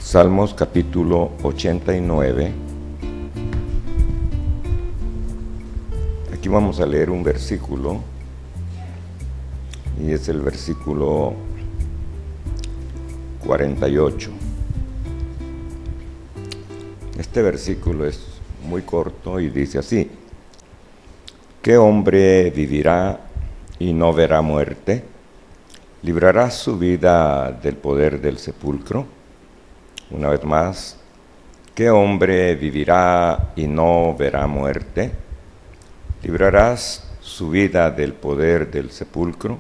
Salmos capítulo 89. Aquí vamos a leer un versículo, y es el versículo 48. Este versículo es muy corto y dice así: ¿Qué hombre vivirá y no verá muerte? ¿Librará su vida del poder del sepulcro? Una vez más, ¿qué hombre vivirá y no verá muerte? ¿Librarás su vida del poder del sepulcro?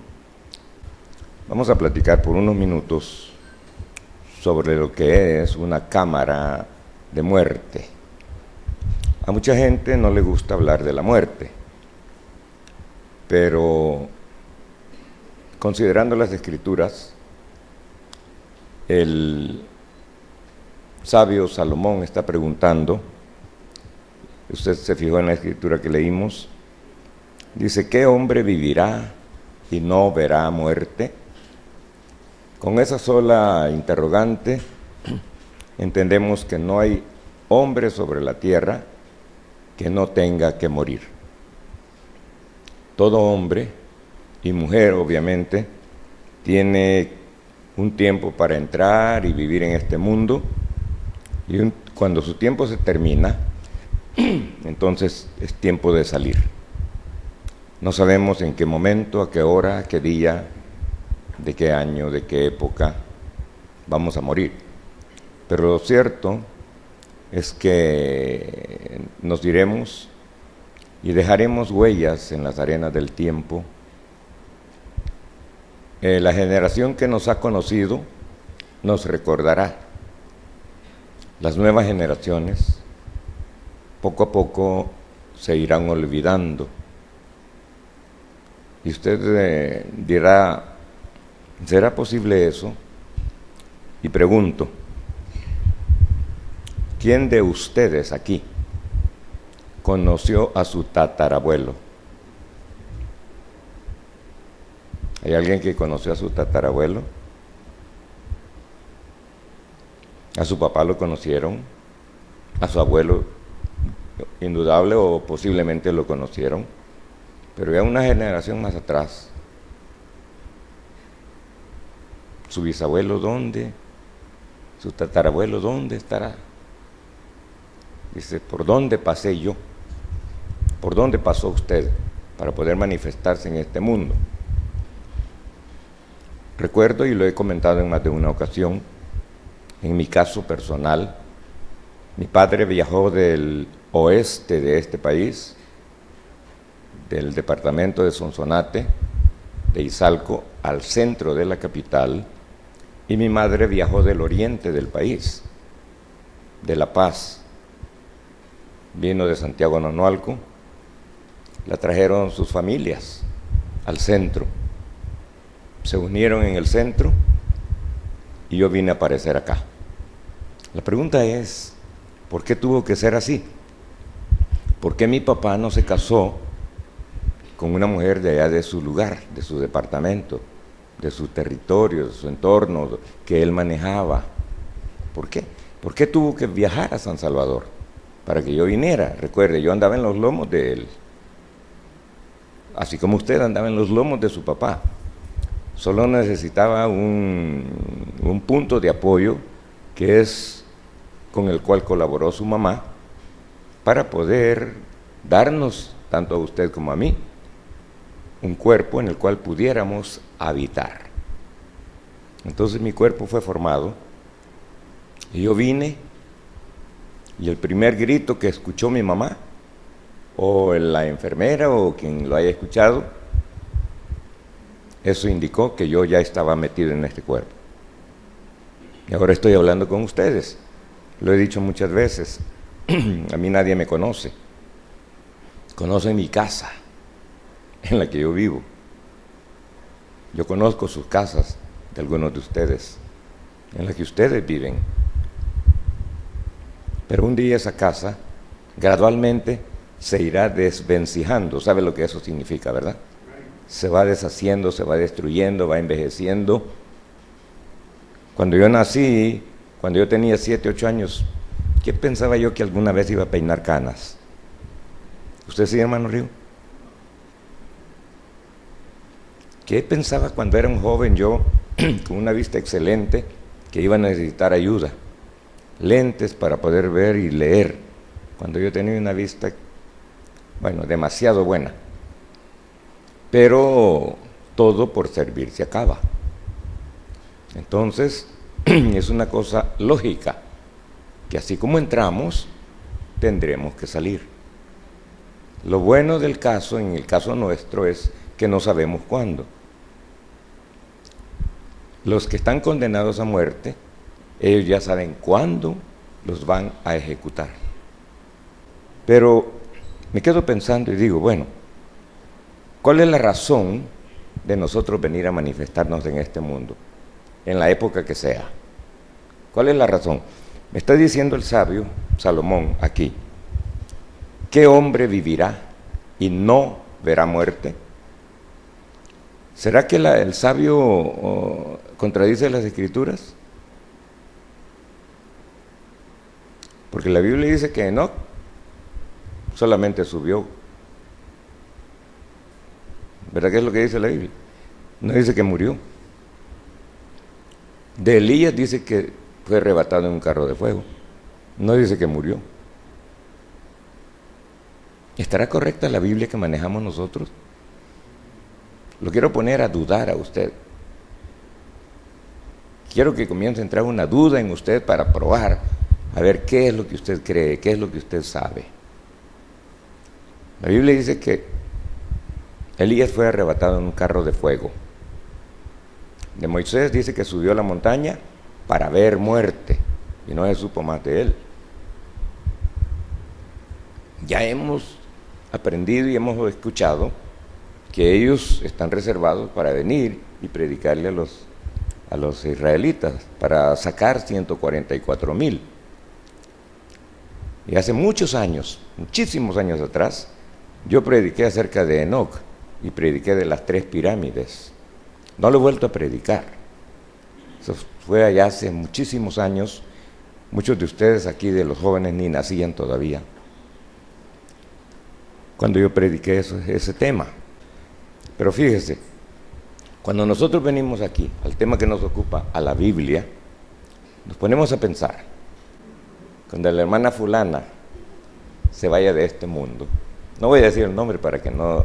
Vamos a platicar por unos minutos sobre lo que es una cámara de muerte. A mucha gente no le gusta hablar de la muerte, pero considerando las Escrituras, el sabio Salomón está preguntando, usted se fijó en la escritura que leímos, dice: ¿qué hombre vivirá y no verá muerte? Con esa sola interrogante entendemos que no hay hombre sobre la tierra que no tenga que morir. Todo hombre y mujer, obviamente, tiene un tiempo para entrar y vivir en este mundo, y cuando su tiempo se termina, entonces es tiempo de salir. No sabemos en qué momento, a qué hora, a qué día, de qué año, de qué época vamos a morir. Pero lo cierto es que nos iremos y dejaremos huellas en las arenas del tiempo. La generación que nos ha conocido nos recordará. Las nuevas generaciones poco a poco se irán olvidando. Y usted dirá: ¿será posible eso? Y pregunto: ¿quién de ustedes aquí conoció a su tatarabuelo? ¿Hay alguien que conoció a su tatarabuelo? ¿A su papá lo conocieron? ¿A su abuelo? Indudable o posiblemente lo conocieron. Pero ya una generación más atrás, ¿su bisabuelo dónde? ¿Su tatarabuelo dónde estará? Dice: ¿por dónde pasé yo? ¿Por dónde pasó usted para poder manifestarse en este mundo? Recuerdo, y lo he comentado en más de una ocasión, en mi caso personal, mi padre viajó del oeste de este país, del departamento de Sonsonate, de Izalco, al centro de la capital, y mi madre viajó del oriente del país, de La Paz. Vino de Santiago Nonualco, la trajeron sus familias al centro, se unieron en el centro y yo vine a aparecer acá. La pregunta es: ¿por qué tuvo que ser así? ¿Por qué mi papá no se casó con una mujer de allá de su lugar, de su departamento, de su territorio, de su entorno que él manejaba? ¿Por qué? ¿Por qué tuvo que viajar a San Salvador para que yo viniera? Recuerde, yo andaba en los lomos de él, así como usted andaba en los lomos de su papá. Solo necesitaba un punto de apoyo, que es con el cual colaboró su mamá, para poder darnos, tanto a usted como a mí, un cuerpo en el cual pudiéramos habitar. Entonces mi cuerpo fue formado, y yo vine, y el primer grito que escuchó mi mamá, o la enfermera, o quien lo haya escuchado, eso indicó que yo ya estaba metido en este cuerpo. Y ahora estoy hablando con ustedes. Lo he dicho muchas veces, a mí nadie me conoce. Conocen mi casa, en la que yo vivo. Yo conozco sus casas, de algunos de ustedes, en la que ustedes viven. Pero un día esa casa, gradualmente, se irá desvencijando. ¿Sabe lo que eso significa, verdad? Se va deshaciendo, se va destruyendo, va envejeciendo. Cuando yo nací, cuando yo tenía 7, 8 años, ¿qué pensaba yo que alguna vez iba a peinar canas? ¿Usted sí, hermano Río? ¿Qué pensaba cuando era un joven yo, con una vista excelente, que iba a necesitar ayuda? Lentes para poder ver y leer, cuando yo tenía una vista, bueno, demasiado buena. Pero todo por servir se acaba. Entonces, es una cosa lógica, que así como entramos, tendremos que salir. Lo bueno del caso, en el caso nuestro, es que no sabemos cuándo. Los que están condenados a muerte, ellos ya saben cuándo los van a ejecutar. Pero me quedo pensando y digo, bueno, ¿cuál es la razón de nosotros venir a manifestarnos en este mundo, en la época que sea? ¿Cuál es la razón? Me está diciendo el sabio Salomón aquí, ¿qué hombre vivirá y no verá muerte? ¿Será que el sabio contradice las Escrituras? Porque la Biblia dice que Enoc solamente subió. ¿Verdad que es lo que dice la Biblia? No dice que murió. De Elías dice que fue arrebatado en un carro de fuego. No dice que murió. ¿Estará correcta la Biblia que manejamos nosotros? Lo quiero poner a dudar a usted. Quiero que comience a entrar una duda en usted para probar, a ver qué es lo que usted cree, qué es lo que usted sabe. La Biblia dice que Elías fue arrebatado en un carro de fuego. De Moisés dice que subió a la montaña para ver muerte y no se supo más de él. Ya hemos aprendido y hemos escuchado que ellos están reservados para venir y predicarle a los israelitas, para sacar 144,000. Y hace muchos años, muchísimos años atrás, yo prediqué acerca de Enoc y prediqué de las 3 pirámides. No lo he vuelto a predicar. Eso fue allá hace muchísimos años. Muchos de ustedes aquí, de los jóvenes, ni nacían todavía cuando yo prediqué ese tema. Pero fíjese, cuando nosotros venimos aquí, al tema que nos ocupa, a la Biblia, nos ponemos a pensar, cuando la hermana fulana se vaya de este mundo, no voy a decir el nombre para que no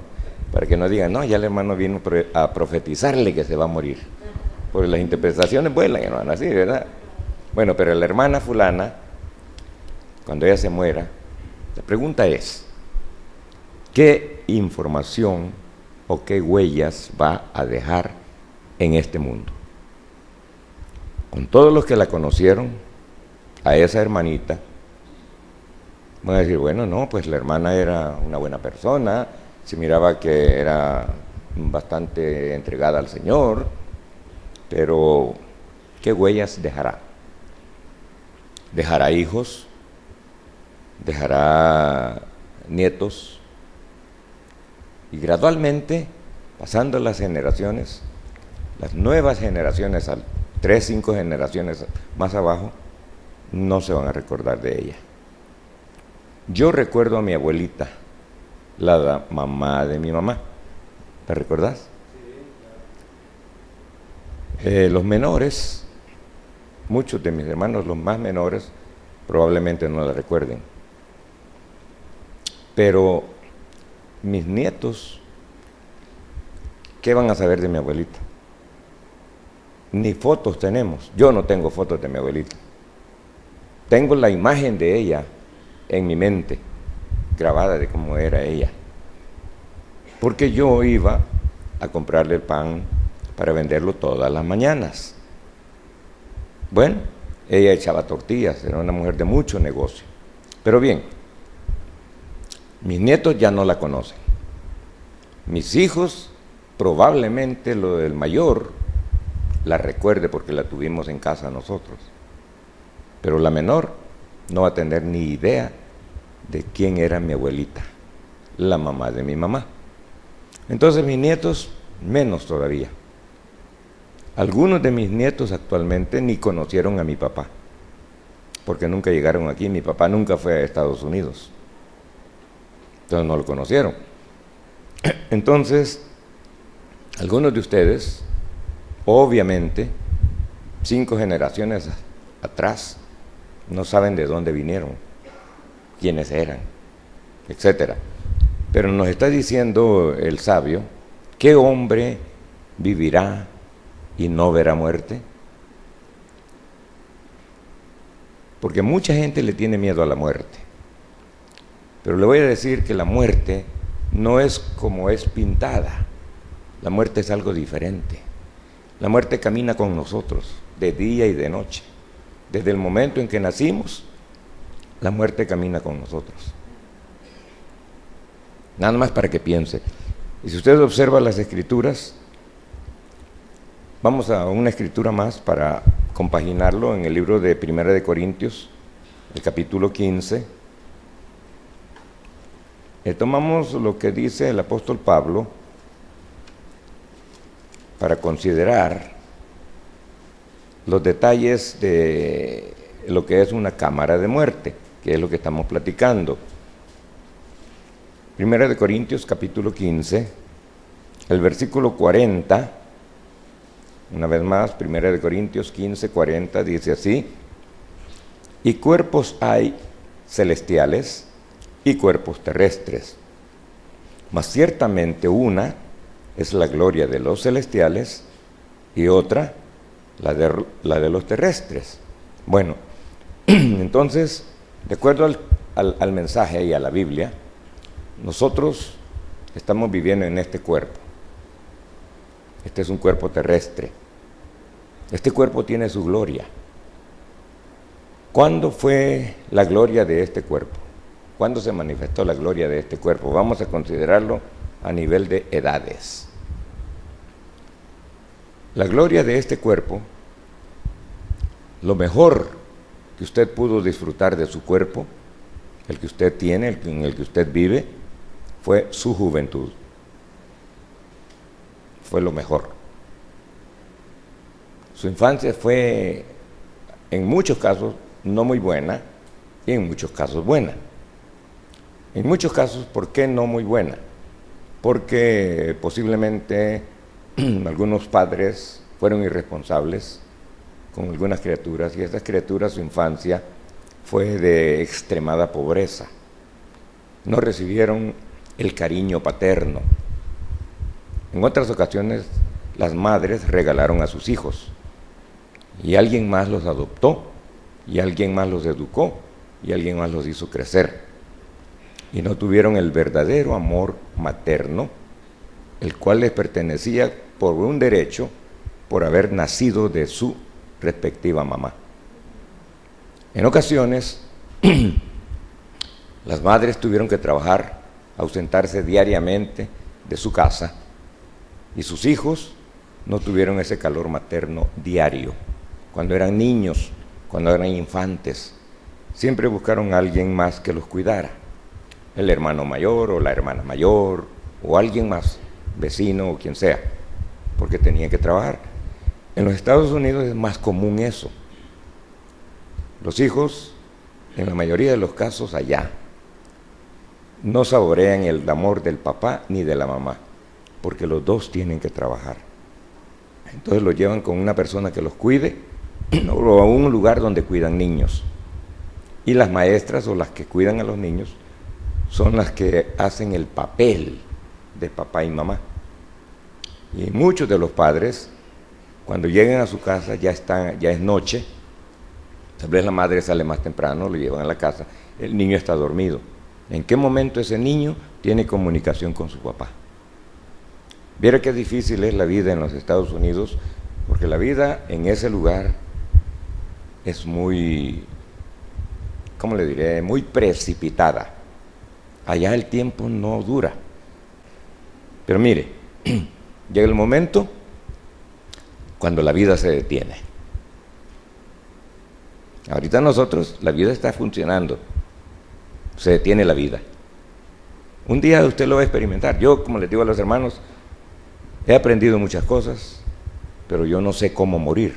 digan, no, ya el hermano vino a profetizarle que se va a morir, porque las interpretaciones vuelan, hermano, así, ¿verdad? Bueno, pero la hermana fulana, cuando ella se muera, la pregunta es, ¿qué información o qué huellas va a dejar en este mundo? Con todos los que la conocieron, a esa hermanita, van a decir, bueno, no, pues la hermana era una buena persona, se miraba que era bastante entregada al Señor, pero ¿qué huellas dejará? ¿Dejará hijos? ¿Dejará nietos? Y gradualmente, pasando las generaciones, las nuevas generaciones, 3, 5 generaciones más abajo, no se van a recordar de ella. Yo recuerdo a mi abuelita, la mamá de mi mamá. ¿Te recordás? Sí. Los menores, muchos de mis hermanos, los más menores, probablemente no la recuerden. Pero mis nietos, ¿qué van a saber de mi abuelita? Ni fotos tenemos. Yo no tengo fotos de mi abuelita. Tengo la imagen de ella en mi mente, grabada de cómo era ella. Porque yo iba a comprarle el pan para venderlo todas las mañanas. Bueno, ella echaba tortillas, era una mujer de mucho negocio. Pero bien, mis nietos ya no la conocen. Mis hijos, probablemente lo del mayor, la recuerde porque la tuvimos en casa nosotros. Pero la menor no va a tener ni idea de quién era mi abuelita, la mamá de mi mamá. Entonces mis nietos, menos todavía. Algunos de mis nietos actualmente ni conocieron a mi papá. porque nunca llegaron aquí. Mi papá nunca fue a Estados Unidos, entonces no lo conocieron. Entonces, algunos de ustedes, obviamente, 5 generaciones atrás, no saben de dónde vinieron, quiénes eran, etcétera. Pero nos está diciendo el sabio, ¿qué hombre vivirá y no verá muerte? Porque mucha gente le tiene miedo a la muerte. Pero le voy a decir que la muerte no es como es pintada. La muerte es algo diferente. La muerte camina con nosotros de día y de noche. Desde el momento en que nacimos, la muerte camina con nosotros. Nada más para que piense. Y si usted observa las escrituras, vamos a una escritura más para compaginarlo en el libro de Primera de Corintios, el capítulo 15. Tomamos lo que dice el apóstol Pablo para considerar los detalles de lo que es una cámara de muerte, que es lo que estamos platicando. Primera de Corintios, capítulo 15, el versículo 40, una vez más, Primera de Corintios 15, 40, dice así: y cuerpos hay celestiales y cuerpos terrestres, mas ciertamente una es la gloria de los celestiales y otra la de los terrestres. Bueno, entonces, de acuerdo al mensaje y a la Biblia, nosotros estamos viviendo en este cuerpo. Este es un cuerpo terrestre. Este cuerpo tiene su gloria. ¿Cuándo fue la gloria de este cuerpo? ¿Cuándo se manifestó la gloria de este cuerpo? Vamos a considerarlo a nivel de edades. La gloria de este cuerpo, lo mejor que usted pudo disfrutar de su cuerpo, el que usted tiene, en el que usted vive, fue su juventud. Fue lo mejor. Su infancia fue, en muchos casos, no muy buena, y en muchos casos buena. En muchos casos, ¿por qué no muy buena? Porque posiblemente algunos padres fueron irresponsables con algunas criaturas, y esas criaturas, su infancia fue de extremada pobreza. No recibieron el cariño paterno. En otras ocasiones, las madres regalaron a sus hijos, y alguien más los adoptó, y alguien más los educó, y alguien más los hizo crecer. Y no tuvieron el verdadero amor materno, el cual les pertenecía por un derecho, por haber nacido de su respectiva mamá. En ocasiones, las madres tuvieron que trabajar, ausentarse diariamente de su casa, y sus hijos no tuvieron ese calor materno diario. Cuando eran niños, cuando eran infantes, siempre buscaron a alguien más que los cuidara, el hermano mayor o la hermana mayor, o alguien más, vecino o quien sea, porque tenían que trabajar. En los Estados Unidos es más común eso. Los hijos, en la mayoría de los casos allá, no saborean el amor del papá ni de la mamá, porque los dos tienen que trabajar. Entonces los llevan con una persona que los cuide, o a un lugar donde cuidan niños. Y las maestras o las que cuidan a los niños son las que hacen el papel de papá y mamá. Y muchos de los padres, cuando llegan a su casa, ya es noche, tal vez la madre sale más temprano, lo llevan a la casa, el niño está dormido. ¿En qué momento ese niño tiene comunicación con su papá? Viera qué difícil es la vida en los Estados Unidos, porque la vida en ese lugar es muy, ¿cómo le diré?, muy precipitada. Allá el tiempo no dura. Pero mire, llega el momento cuando la vida se detiene. Ahorita nosotros, la vida está funcionando, se detiene la vida. Un día usted lo va a experimentar. Yo, como les digo a los hermanos, he aprendido muchas cosas, pero yo no sé cómo morir.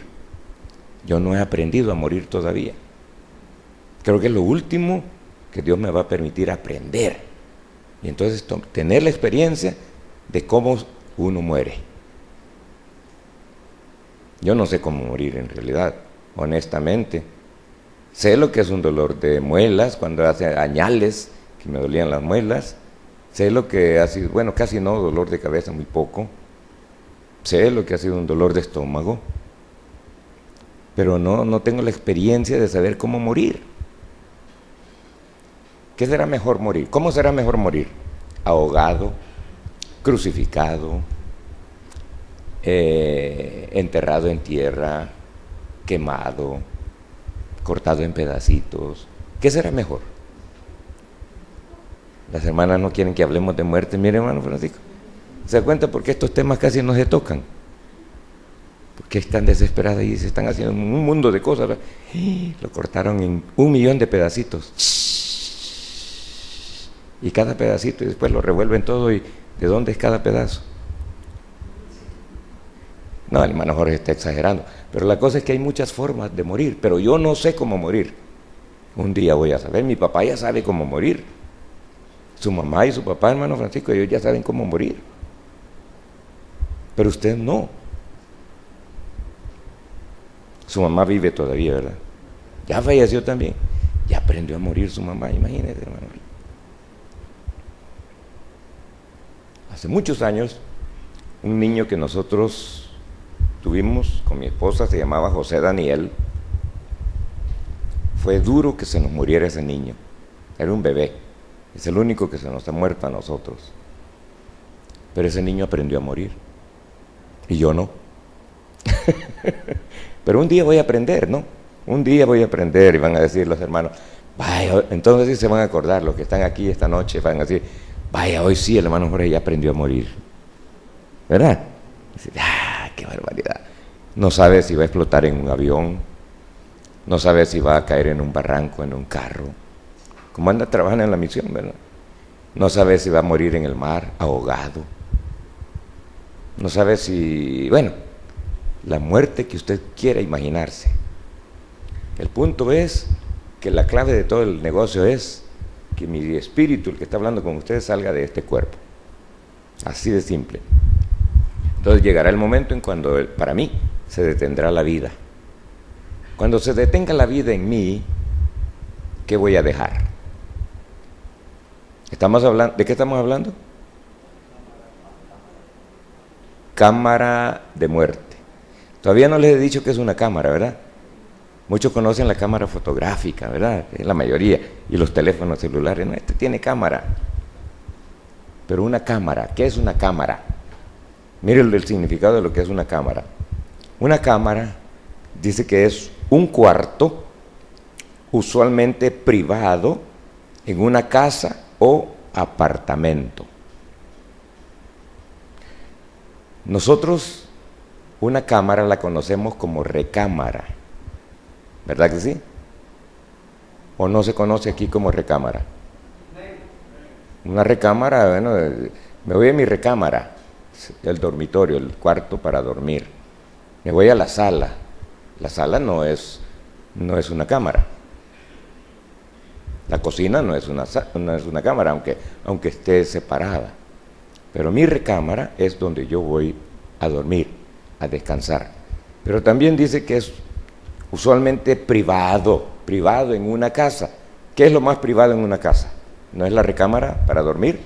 Yo no he aprendido a morir todavía. Creo que es lo último que Dios me va a permitir aprender. Y entonces tener la experiencia de cómo uno muere. Yo no sé cómo morir en realidad, honestamente. Sé lo que es un dolor de muelas, cuando hace añales que me dolían las muelas. Sé lo que ha sido, bueno, casi no, dolor de cabeza muy poco. Sé lo que ha sido un dolor de estómago. Pero no tengo la experiencia de saber cómo morir. ¿Qué será mejor morir? ¿Cómo será mejor morir? Ahogado, crucificado, enterrado en tierra, quemado, cortado en pedacitos. ¿Qué será mejor? Las hermanas no quieren que hablemos de muerte. Mire, hermano Francisco, ¿se da cuenta por qué estos temas casi no se tocan? Porque están desesperadas y se están haciendo un mundo de cosas. Lo cortaron en 1.000.000 de pedacitos. Y cada pedacito, y después lo revuelven todo. ¿Y de dónde es cada pedazo? No, el hermano Jorge está exagerando. Pero la cosa es que hay muchas formas de morir. Pero yo no sé cómo morir. Un día voy a saber. Mi papá ya sabe cómo morir. Su mamá y su papá, hermano Francisco, ellos ya saben cómo morir. Pero usted no. Su mamá vive todavía, ¿verdad? Ya falleció también. Ya aprendió a morir su mamá, imagínese, hermano. Hace muchos años, un niño que nosotros tuvimos con mi esposa, se llamaba José Daniel. Fue duro que se nos muriera ese niño. Era un bebé. Es el único que se nos ha muerto a nosotros. Pero ese niño aprendió a morir. Y yo no. Pero un día voy a aprender, ¿no? Un día voy a aprender y van a decir los hermanos, vaya, entonces sí se van a acordar, los que están aquí esta noche van a decir, vaya, hoy sí el hermano Jorge ya aprendió a morir. ¿Verdad? Decir, qué barbaridad. No sabe si va a explotar en un avión, no sabe si va a caer en un barranco, en un carro. Como anda trabajando en la misión, ¿verdad? No sabe si va a morir en el mar, ahogado. No sabe si, bueno, la muerte que usted quiera imaginarse. El punto es que la clave de todo el negocio es que mi espíritu, el que está hablando con ustedes, salga de este cuerpo. Así de simple. Entonces llegará el momento en cuando, para mí, se detendrá la vida. Cuando se detenga la vida en mí, ¿qué voy a dejar? ¿Estamos hablando? ¿De qué estamos hablando? Cámara de muerte. Todavía no les he dicho que es una cámara, ¿verdad? Muchos conocen la cámara fotográfica, ¿verdad? La mayoría. Y los teléfonos celulares. No, este tiene cámara. Pero una cámara, ¿qué es una cámara? Miren el significado de lo que es una cámara. Una cámara dice que es un cuarto, usualmente privado, en una casa o apartamento. Nosotros una cámara la conocemos como recámara, ¿verdad que sí? ¿O no se conoce aquí como recámara? Una recámara, bueno, me voy a mi recámara, el dormitorio, el cuarto para dormir. Me voy a la sala. La sala no es una cámara. La cocina no es una cámara, aunque esté separada. Pero mi recámara es donde yo voy a dormir, a descansar. Pero también dice que es usualmente privado en una casa. ¿Qué es lo más privado en una casa? ¿No es la recámara para dormir?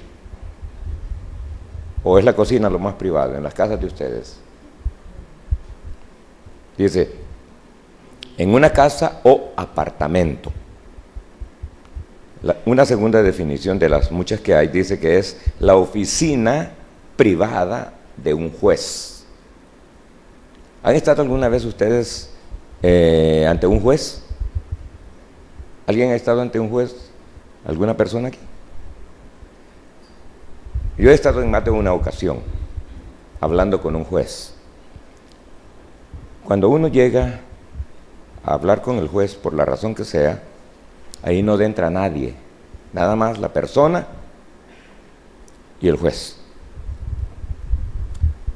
¿O es la cocina lo más privado en las casas de ustedes? Dice, en una casa o apartamento. Una segunda definición de las muchas que hay dice que es la oficina privada de un juez. ¿Han estado alguna vez ustedes ante un juez? ¿Alguien ha estado ante un juez? ¿Alguna persona aquí? Yo he estado en más de una ocasión hablando con un juez. Cuando uno llega a hablar con el juez, por la razón que sea, ahí no entra nadie, nada más la persona y el juez.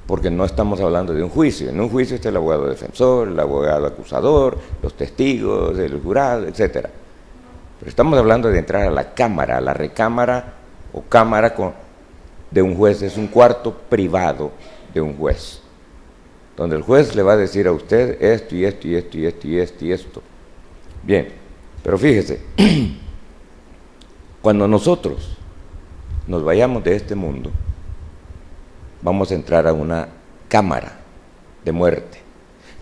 Porque no estamos hablando de un juicio. En un juicio está el abogado defensor, el abogado acusador, los testigos, el jurado, etc. Pero estamos hablando de entrar a la cámara, a la recámara o cámara de un juez. Es un cuarto privado de un juez, donde el juez le va a decir a usted esto y esto y esto y esto y esto y esto. Bien, pero fíjese, cuando nosotros nos vayamos de este mundo, vamos a entrar a una cámara de muerte.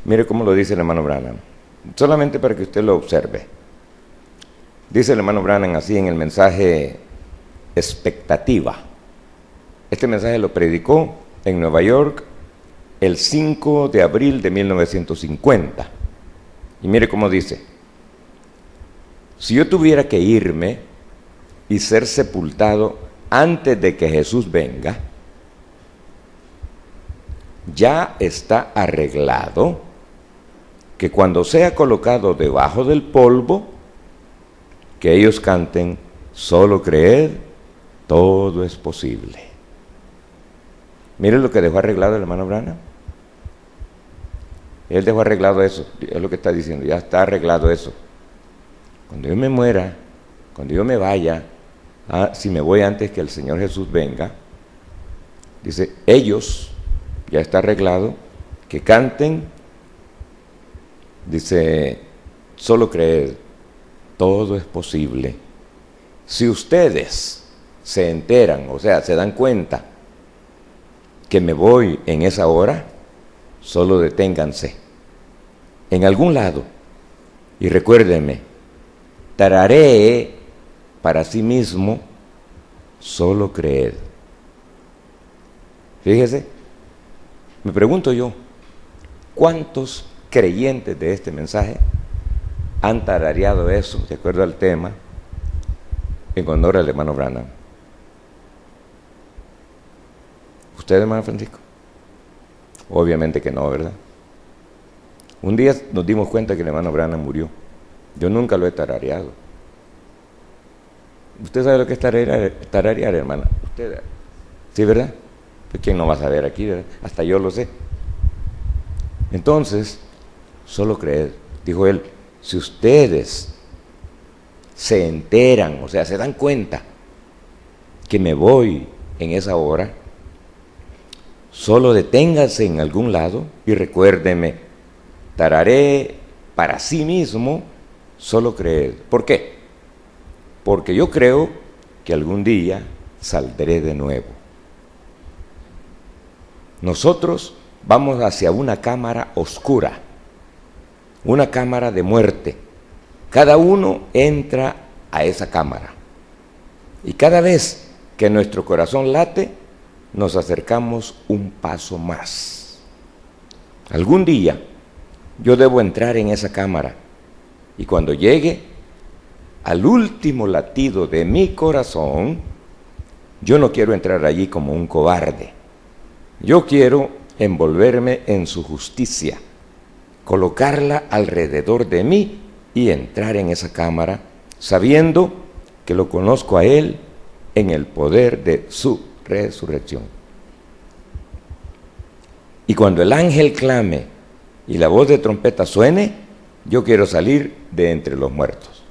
Mire cómo lo dice el hermano Branham, solamente para que usted lo observe. Dice el hermano Branham así en el mensaje Expectativa. Este mensaje lo predicó en Nueva York el 5 de abril de 1950. Y mire cómo dice: si yo tuviera que irme y ser sepultado antes de que Jesús venga, ya está arreglado que cuando sea colocado debajo del polvo, que ellos canten: solo creed, todo es posible. Mire lo que dejó arreglado el hermano Branham. Él dejó arreglado eso, es lo que está diciendo, ya está arreglado eso. Cuando yo me muera, cuando yo me vaya, si me voy antes que el Señor Jesús venga, dice, ellos, ya está arreglado, que canten, dice, solo creed, todo es posible. Si ustedes se enteran, o sea, se dan cuenta que me voy en esa hora, solo deténganse en algún lado y recuérdenme, tararé para sí mismo, solo creed. Fíjese, me pregunto yo, ¿cuántos creyentes de este mensaje han tarareado eso, de acuerdo al tema, en honor al hermano Branham? ¿Usted, hermano Francisco? Obviamente que no, ¿verdad? Un día nos dimos cuenta que el hermano Branham murió. Yo nunca lo he tarareado. ¿Usted sabe lo que es tararear, hermana? ¿Usted? ¿Sí, verdad? Pues ¿quién no va a saber aquí, verdad? Hasta yo lo sé. Entonces, solo creed, dijo él, si ustedes se enteran, o sea, se dan cuenta que me voy en esa hora, solo deténganse en algún lado y recuérdeme, tararé para sí mismo, solo creed. ¿Por qué? Porque yo creo que algún día saldré de nuevo. Nosotros vamos hacia una cámara oscura, una cámara de muerte. Cada uno entra a esa cámara. Y cada vez que nuestro corazón late, nos acercamos un paso más. Algún día yo debo entrar en esa cámara y cuando llegue al último latido de mi corazón, yo no quiero entrar allí como un cobarde. Yo quiero envolverme en su justicia, colocarla alrededor de mí y entrar en esa cámara sabiendo que lo conozco a Él en el poder de su resurrección. Y cuando el ángel clame y la voz de trompeta suene, yo quiero salir de entre los muertos.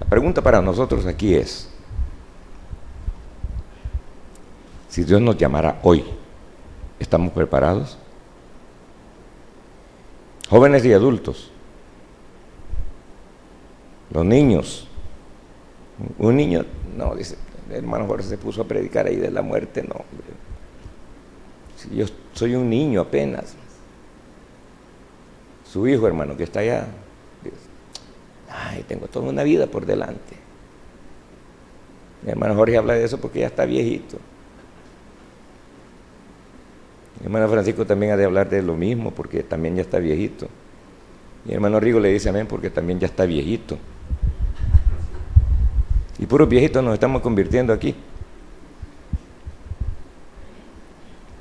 La pregunta para nosotros aquí es, si Dios nos llamara hoy, ¿estamos preparados? Jóvenes y adultos, los niños, un niño, no, dice, el hermano Jorge se puso a predicar ahí de la muerte, no, si yo soy un niño apenas. Su hijo, hermano, que está allá, dice, ay, tengo toda una vida por delante. Mi hermano Jorge habla de eso porque ya está viejito. Mi hermano Francisco también ha de hablar de lo mismo porque también ya está viejito. Mi hermano Rigo le dice amén porque también ya está viejito. Y puros viejitos nos estamos convirtiendo aquí.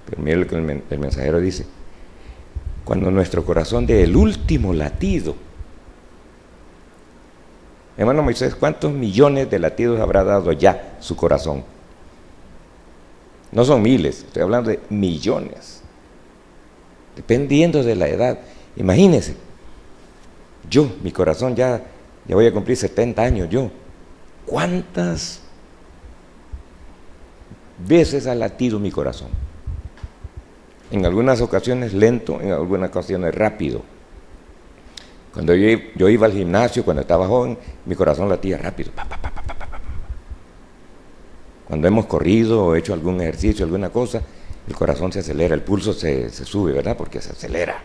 Pero mire lo que el mensajero dice. Cuando nuestro corazón dé el último latido. Hermano Moisés, ¿cuántos millones de latidos habrá dado ya su corazón? No son miles, estoy hablando de millones. Dependiendo de la edad. Imagínense, mi corazón ya Ya voy a cumplir 70 años yo. ¿Cuántas veces ha latido mi corazón? En algunas ocasiones lento, en algunas ocasiones rápido. Cuando yo iba al gimnasio, cuando estaba joven, mi corazón latía rápido. Pa, pa, pa, pa, pa, pa. Cuando hemos corrido o hecho algún ejercicio, alguna cosa, el corazón se acelera, el pulso se sube, ¿verdad? Porque se acelera.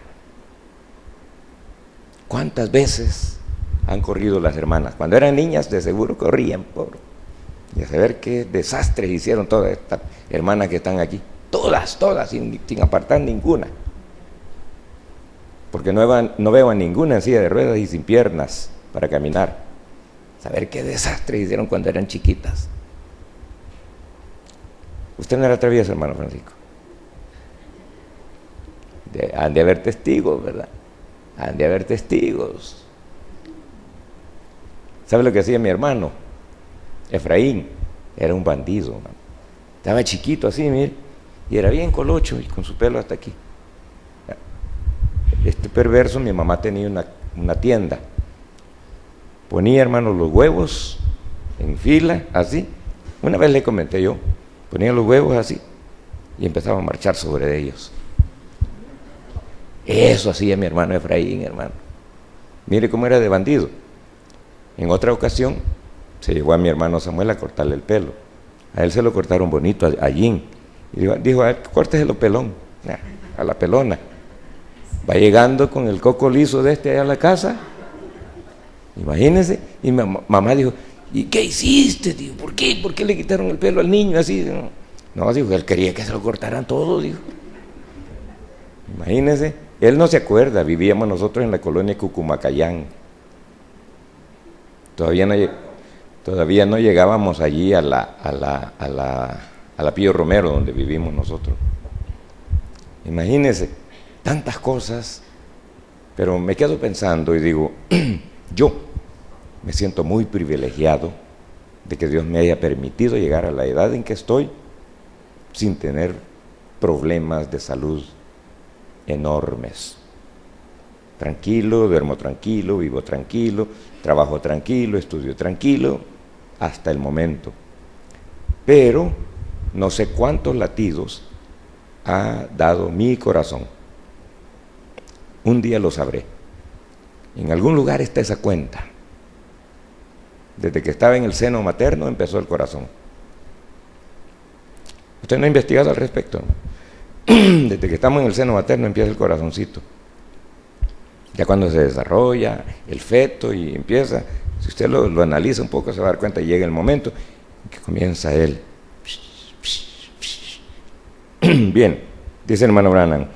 ¿Cuántas veces han corrido las hermanas? Cuando eran niñas, de seguro corrían, por... Y a saber qué desastres hicieron todas estas hermanas que están aquí. Todas, sin apartar ninguna. Porque no veo a ninguna en silla de ruedas y sin piernas para caminar. Saber qué desastres hicieron cuando eran chiquitas. Usted no era travieso, hermano Francisco. Han de haber testigos, ¿verdad? Han de haber testigos. ¿Sabe lo que hacía mi hermano? Efraín era un bandido, man. Estaba chiquito así, mire, y era bien colocho y con su pelo hasta aquí. Este perverso, mi mamá tenía una tienda. Ponía, hermano, los huevos en fila, así. Una vez le comenté yo, ponía los huevos así y empezaba a marchar sobre ellos. Eso hacía mi hermano Efraín, hermano. Mire cómo era de bandido. En otra ocasión se llevó a mi hermano Samuel a cortarle el pelo. A él se lo cortaron bonito allí. Y dijo, a ver, córteselo pelón, a la pelona. Va llegando con el coco liso de allá a la casa. Imagínense. Y mi mamá dijo, ¿y qué hiciste, tío? ¿Por qué? ¿Por qué le quitaron el pelo al niño así? No, dijo, él quería que se lo cortaran todo, dijo. Imagínense. Él no se acuerda, vivíamos nosotros en la colonia Cucumacayán. Todavía no llegábamos allí a la Pío Romero, donde vivimos nosotros. Imagínense, tantas cosas, pero me quedo pensando y digo, yo me siento muy privilegiado de que Dios me haya permitido llegar a la edad en que estoy sin tener problemas de salud enormes. Tranquilo, duermo tranquilo, vivo tranquilo, trabajo tranquilo, estudio tranquilo, hasta el momento. Pero no sé cuántos latidos ha dado mi corazón. Un día lo sabré. En algún lugar está esa cuenta. Desde que estaba en el seno materno empezó el corazón. ¿Usted no ha investigado al respecto, no? Desde que estamos en el seno materno empieza el corazoncito. Ya cuando se desarrolla el feto y empieza, si usted lo analiza un poco se va a dar cuenta y llega el momento en que comienza él. Bien, dice el hermano Branham,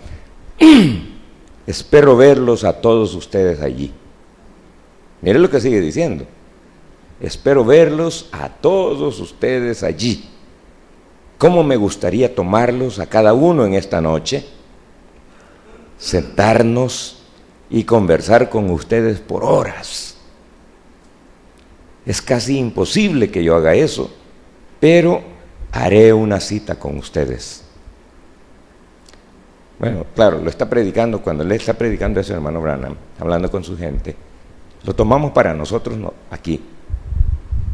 espero verlos a todos ustedes allí. Mire lo que sigue diciendo. Espero verlos a todos ustedes allí. ¿Cómo me gustaría tomarlos a cada uno en esta noche? Sentarnos y conversar con ustedes por horas. Es casi imposible que yo haga eso, pero haré una cita con ustedes. Bueno, claro, lo está predicando, cuando él está predicando eso, hermano Branham, hablando con su gente, lo tomamos para nosotros aquí.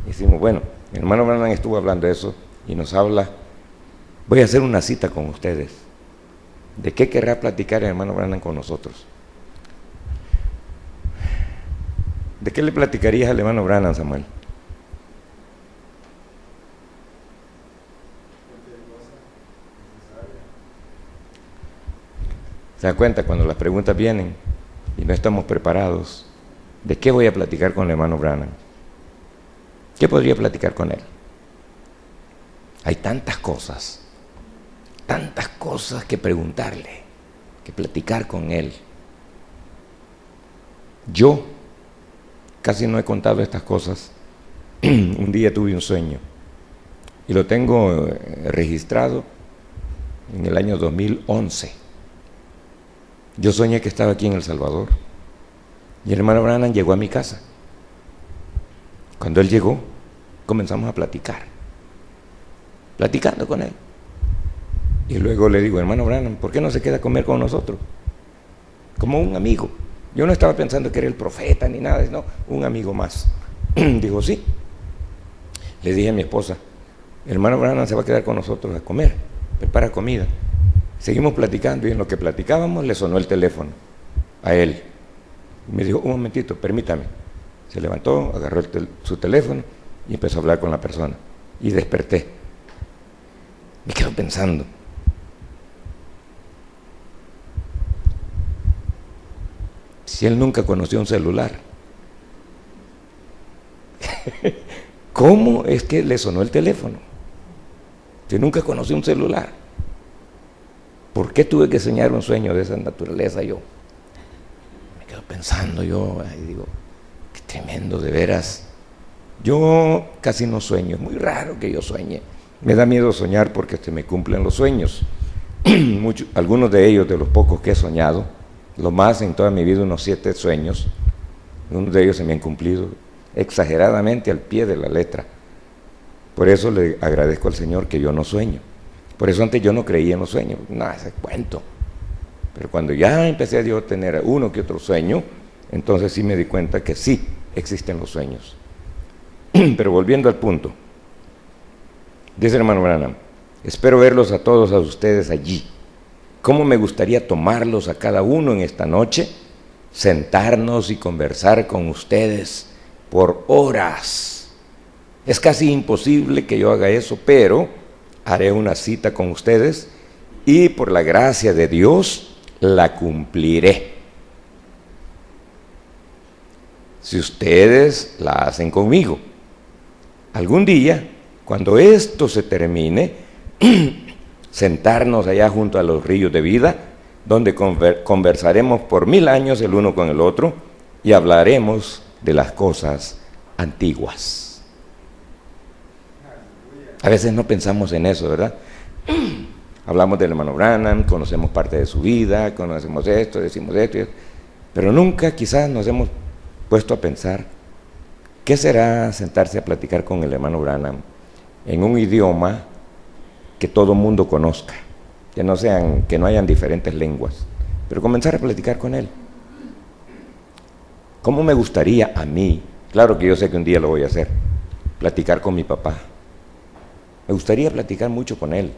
Decimos, bueno, mi hermano Branham estuvo hablando de eso y nos habla, voy a hacer una cita con ustedes. ¿De qué querrá platicar el hermano Branham con nosotros? ¿De qué le platicarías al hermano Branham, Samuel? ¿Se da cuenta cuando las preguntas vienen y no estamos preparados? ¿De qué voy a platicar con el hermano Branham? ¿Qué podría platicar con él? Hay tantas cosas que preguntarle, que platicar con él. Yo casi no he contado estas cosas. Un día tuve un sueño y lo tengo registrado en el año 2011. Yo soñé que estaba aquí en El Salvador y el hermano Branham llegó a mi casa. Cuando él llegó, comenzamos a platicar, platicando con él. Y luego le digo, hermano Branham, ¿por qué no se queda a comer con nosotros? Como un amigo. Yo no estaba pensando que era el profeta ni nada, sino un amigo más. Dijo, sí. Le dije a mi esposa, el hermano Branham se va a quedar con nosotros a comer, prepara comida. Seguimos platicando y en lo que platicábamos le sonó el teléfono a él. Y me dijo, un momentito, permítame. Se levantó, agarró su teléfono y empezó a hablar con la persona. Y desperté. Me quedo pensando. Si él nunca conoció un celular, ¿cómo es que le sonó el teléfono? Si nunca conoció un celular, ¿por qué tuve que soñar un sueño de esa naturaleza yo? Me quedo pensando yo, y digo, qué tremendo, de veras. Yo casi no sueño, es muy raro que yo sueñe. Me da miedo soñar porque se me cumplen los sueños. Algunos de ellos, de los pocos que he soñado, lo más en toda mi vida, unos 7 sueños, algunos de ellos se me han cumplido exageradamente al pie de la letra. Por eso le agradezco al Señor que yo no sueño. Por eso antes yo no creía en los sueños, nada, ese cuento. Pero cuando ya empecé yo a tener uno que otro sueño, entonces sí me di cuenta que sí existen los sueños. Pero volviendo al punto, dice el hermano Branham, espero verlos a todos a ustedes allí. ¿Cómo me gustaría tomarlos a cada uno en esta noche? Sentarnos y conversar con ustedes por horas. Es casi imposible que yo haga eso, pero haré una cita con ustedes y por la gracia de Dios la cumpliré. Si ustedes la hacen conmigo. Algún día, cuando esto se termine, sentarnos allá junto a los ríos de vida, donde conversaremos por 1000 años el uno con el otro y hablaremos de las cosas antiguas. A veces no pensamos en eso, ¿verdad? Hablamos del hermano Branham, conocemos parte de su vida, conocemos esto, decimos esto, pero nunca quizás nos hemos puesto a pensar ¿qué será sentarse a platicar con el hermano Branham en un idioma que todo mundo conozca, que no hayan diferentes lenguas, pero comenzar a platicar con él? ¿Cómo me gustaría a mí, claro que yo sé que un día lo voy a hacer, platicar con mi papá? Me gustaría platicar mucho con él,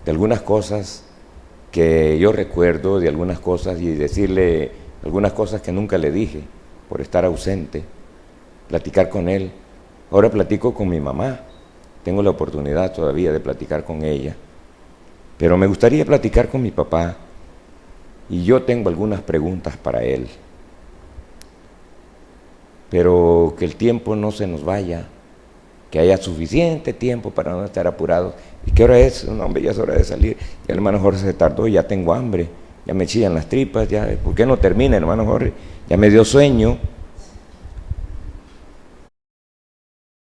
de algunas cosas que yo recuerdo, de algunas cosas, y decirle algunas cosas que nunca le dije por estar ausente, platicar con él. Ahora platico con mi mamá, tengo la oportunidad todavía de platicar con ella, pero me gustaría platicar con mi papá, y yo tengo algunas preguntas para él, pero que el tiempo no se nos vaya, que haya suficiente tiempo para no estar apurados. ¿Y qué hora es? No, hombre, ya es hora de salir. Ya el hermano Jorge se tardó, ya tengo hambre, ya me chillan las tripas, ya, ¿por qué no termina, hermano Jorge? Ya me dio sueño.